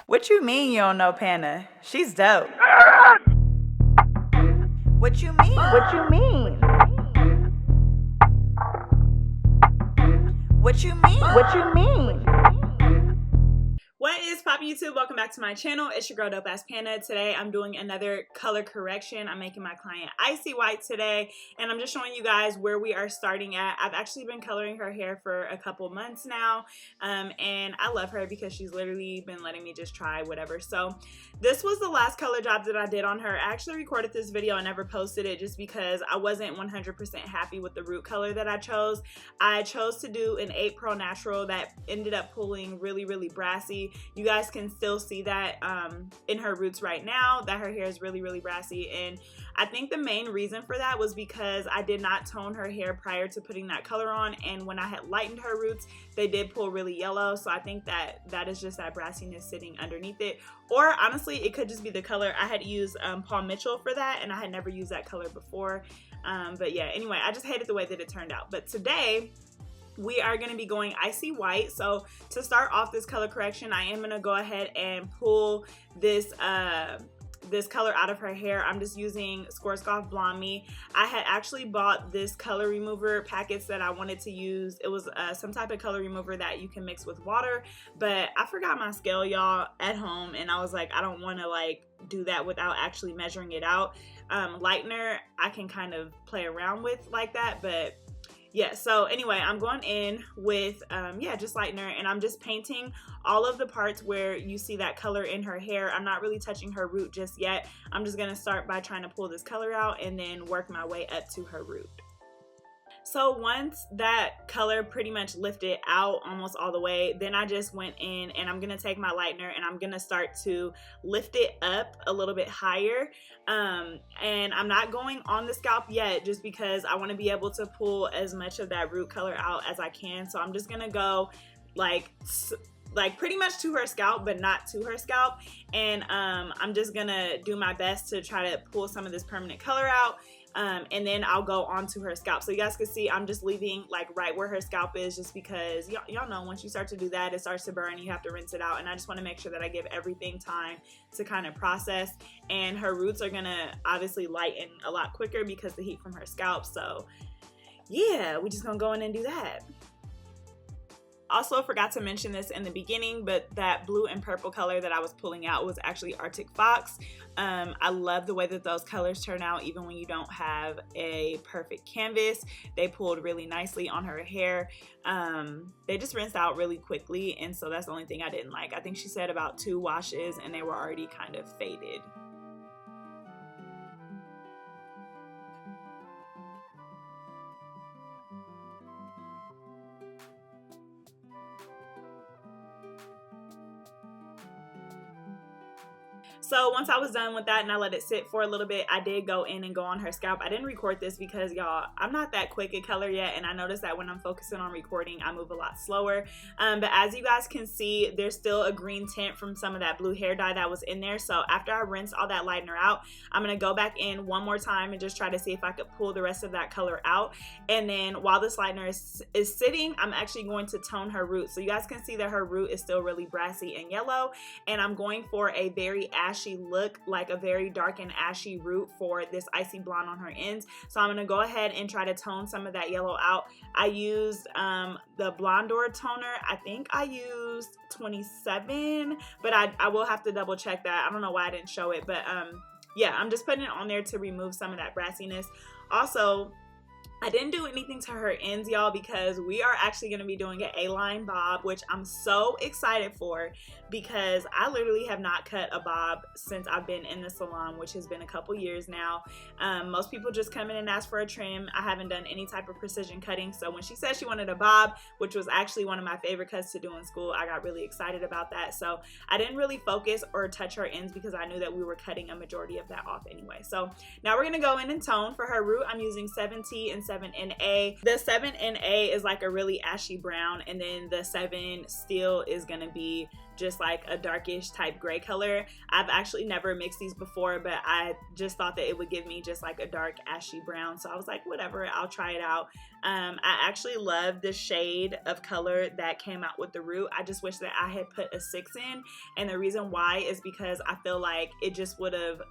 What you mean you don't know Pana? She's dope. What you mean? What you mean? What you mean? What you mean? What is poppin' YouTube? Welcome back to my channel. It's your girl Dopeaxxpana. Today I'm doing another color correction. I'm making my client icy white today, and I'm just showing you guys where we are starting at. I've actually been coloring her hair for a couple months now, and I love her because she's literally been letting me just try whatever. So this was the last color job that I did on her. I actually recorded this video and never posted it just because I wasn't 100% happy with the root color that I chose. I chose to do an 8 Pro Natural that ended up pulling really brassy. You guys can still see that in her roots right now, that her hair is really brassy, and I think the main reason for that was because I did not tone her hair prior to putting that color on, and when I had lightened her roots, they did pull really yellow. So I think that is just that brassiness sitting underneath it, or honestly it could just be the color. I had used Paul Mitchell for that, and I had never used that color before, but yeah, anyway, I just hated the way that it turned out. But today we are going to be going icy white. So to start off this color correction, I am going to go ahead and pull this this color out of her hair. I'm just using Schwarzkopf Blond Me. I had actually bought this color remover packets that I wanted to use. It was some type of color remover that you can mix with water, but I forgot my scale, y'all, at home, and I was like, I don't want to like do that without actually measuring it out. Lightener I can kind of play around with like that, but yeah, so anyway, I'm going in with, just lightener, and I'm just painting all of the parts where you see that color in her hair. I'm not really touching her root just yet. I'm just going to start by trying to pull this color out and then work my way up to her root. So once that color pretty much lifted out almost all the way, then I just went in and I'm going to take my lightener and I'm going to start to lift it up a little bit higher. And I'm not going on the scalp yet just because I want to be able to pull as much of that root color out as I can. So I'm just going to go like pretty much to her scalp, but not to her scalp. And I'm just going to do my best to try to pull some of this permanent color out. And then I'll go onto her scalp. So you guys can see I'm just leaving like right where her scalp is, just because y'all know once you start to do that, it starts to burn and you have to rinse it out. And I just want to make sure that I give everything time to kind of process. And her roots are gonna obviously lighten a lot quicker because the heat from her scalp. So yeah, we're just gonna go in and do that. Also forgot to mention this in the beginning, but that blue and purple color that I was pulling out was actually Arctic Fox. I love the way that those colors turn out even when you don't have a perfect canvas. They pulled really nicely on her hair. They just rinsed out really quickly, and so that's the only thing I didn't like. I think she said about 2 washes and they were already kind of faded. So once I was done with that and I let it sit for a little bit, I did go in and go on her scalp. I didn't record this because, y'all, I'm not that quick at color yet, and I noticed that when I'm focusing on recording, I move a lot slower. But as you guys can see, there's still a green tint from some of that blue hair dye that was in there. So after I rinse all that lightener out, I'm going to go back in one more time and just try to see if I could pull the rest of that color out. And then while this lightener is sitting, I'm actually going to tone her root. So you guys can see that her root is still really brassy and yellow, and I'm going for a very ashy look, like a very dark and ashy root for this icy blonde on her ends. So I'm going to go ahead and try to tone some of that yellow out. I used the Blondor toner. I think I used 27, but I will have to double check that. I don't know why I didn't show it, but yeah, I'm just putting it on there to remove some of that brassiness. Also, I didn't do anything to her ends, y'all, because we are actually going to be doing an A-line bob, which I'm so excited for because I literally have not cut a bob since I've been in the salon, which has been a couple years now. Most people just come in and ask for a trim. I haven't done any type of precision cutting. So when she said she wanted a bob, which was actually one of my favorite cuts to do in school, I got really excited about that. So I didn't really focus or touch her ends because I knew that we were cutting a majority of that off anyway. So now we're going to go in and tone. For her root, I'm using 7T and 7NA. The 7NA is like a really ashy brown, and then the 7 Steel is gonna be just like a darkish type gray color. I've actually never mixed these before, but I just thought that it would give me just like a dark ashy brown, so I was like, whatever, I'll try it out. I actually love the shade of color that came out with the root. I just wish that I had put a 6 in, and the reason why is because I feel like it just would have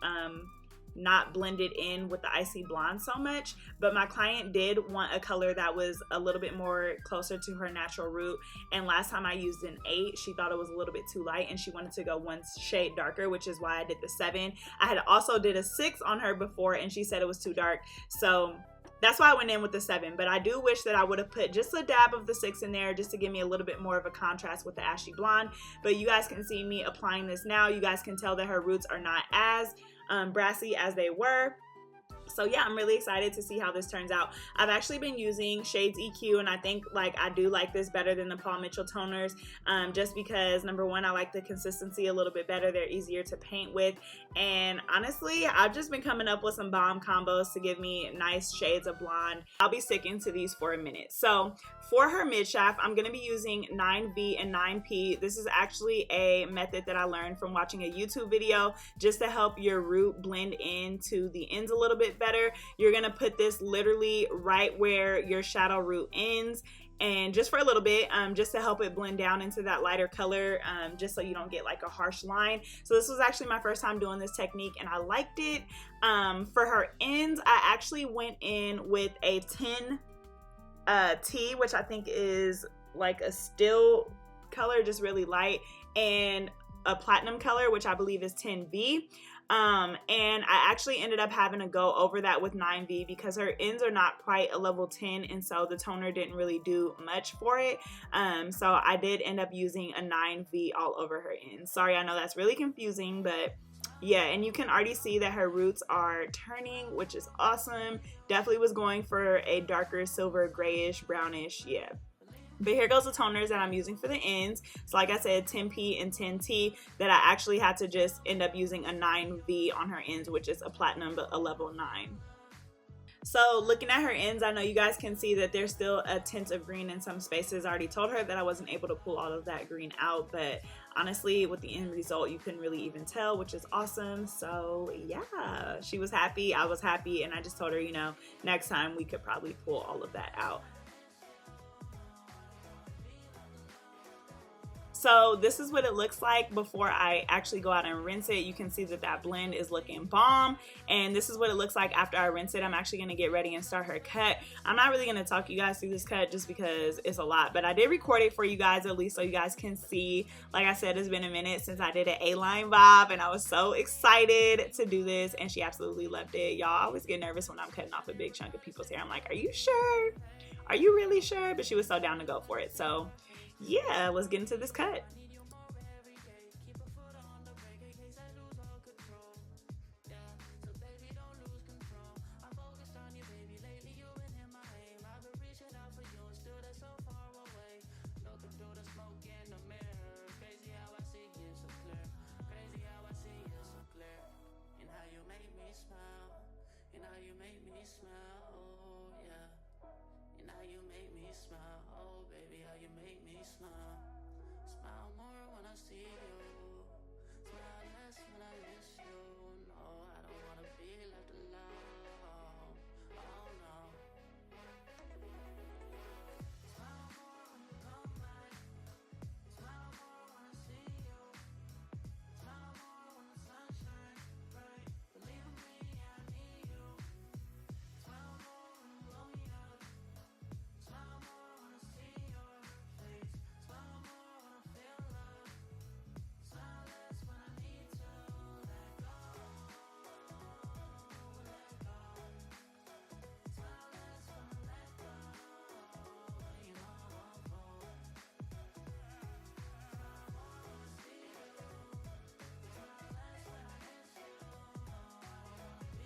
not blended in with the icy blonde so much. But my client did want a color that was a little bit more closer to her natural root, and last time I used an 8, she thought it was a little bit too light and she wanted to go one shade darker, which is why I did the 7. I had also did a 6 on her before and she said it was too dark, so that's why I went in with the 7. But I do wish that I would have put just a dab of the 6 in there just to give me a little bit more of a contrast with the ashy blonde. But you guys can see me applying this now. You guys can tell that her roots are not as brassy as they were. So yeah, I'm really excited to see how this turns out. I've actually been using Shades EQ, and I think like I do like this better than the Paul Mitchell toners, just because number one, I like the consistency a little bit better. They're easier to paint with, and honestly, I've just been coming up with some bomb combos to give me nice shades of blonde. I'll be sticking to these for a minute. So for her Midshaft, I'm going to be using 9V and 9P. This is actually a method that I learned from watching a YouTube video just to help your root blend into the ends a little bit better. You're going to put this literally right where your shadow root ends, and just for a little bit, just to help it blend down into that lighter color, just so you don't get like a harsh line. So this was actually my first time doing this technique and I liked it. For her ends, I actually went in with a 10 T, which I think is like a still color, just really light, and a platinum color, which I believe is 10V. And I actually ended up having to go over that with 9V because her ends are not quite a level 10, and so the toner didn't really do much for it. So I did end up using a 9V all over her ends. Sorry, I know that's really confusing, but yeah, and you can already see that her roots are turning, which is awesome. Definitely was going for a darker silver grayish brownish, yeah. But here goes the toners that I'm using for the ends. So like I said, 10P and 10T, that I actually had to just end up using a 9V on her ends, which is a platinum but a level 9. So looking at her ends, I know you guys can see that there's still a tint of green in some spaces. I already told her that I wasn't able to pull all of that green out, but honestly, with the end result, you couldn't really even tell, which is awesome. So yeah, she was happy, I was happy, and I just told her, you know, next time we could probably pull all of that out. So this is what it looks like before I actually go out and rinse it. You can see that that blend is looking bomb, and this is what it looks like after I rinse it. I'm actually going to get ready and start her cut. I'm not really going to talk you guys through this cut just because it's a lot, but I did record it for you guys at least so you guys can see. Like I said, it's been a minute since I did an A-line bob, and I was so excited to do this, and she absolutely loved it. Y'all, I always get nervous when I'm cutting off a big chunk of people's hair. I'm like, are you sure? Are you really sure? But she was so down to go for it. So yeah, let's get into this cut.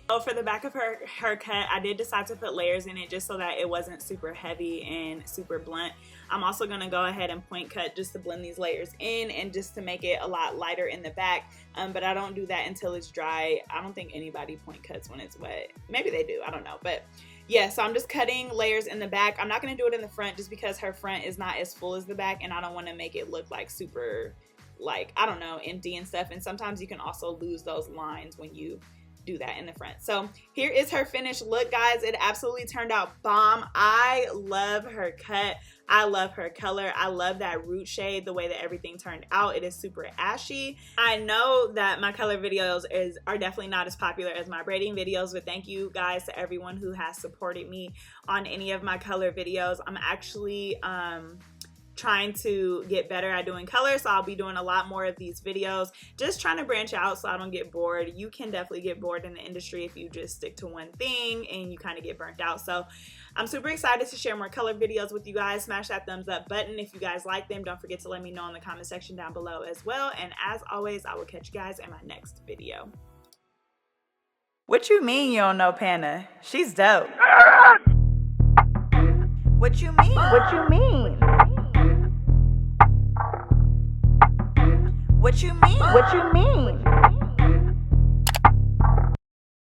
So for the back of her cut, I did decide to put layers in it just so that it wasn't super heavy and super blunt. I'm also going to go ahead and point cut just to blend these layers in and just to make it a lot lighter in the back. But I don't do that until it's dry. I don't think anybody point cuts when it's wet. Maybe they do, I don't know. But yeah, so I'm just cutting layers in the back. I'm not going to do it in the front just because her front is not as full as the back, and I don't want to make it look like super, like, I don't know, empty and stuff. And sometimes you can also lose those lines when you do that in the front. So here is her finished look, guys. It absolutely turned out bomb. I love her cut. I love her color. I love that root shade, the way that everything turned out. It is super ashy. I know that my color videos are definitely not as popular as my braiding videos, but thank you guys to everyone who has supported me on any of my color videos. I'm actually trying to get better at doing color, so I'll be doing a lot more of these videos, just trying to branch out so I don't get bored. You can definitely get bored in the industry if you just stick to one thing and you kind of get burnt out. So I'm super excited to share more color videos with you guys. Smash that thumbs up button if you guys like them. Don't forget to let me know in the comment section down below as well, and as always, I will catch you guys in my next video. What you mean you don't know Panna? She's dope. What you mean? What you mean? What you mean? What you mean?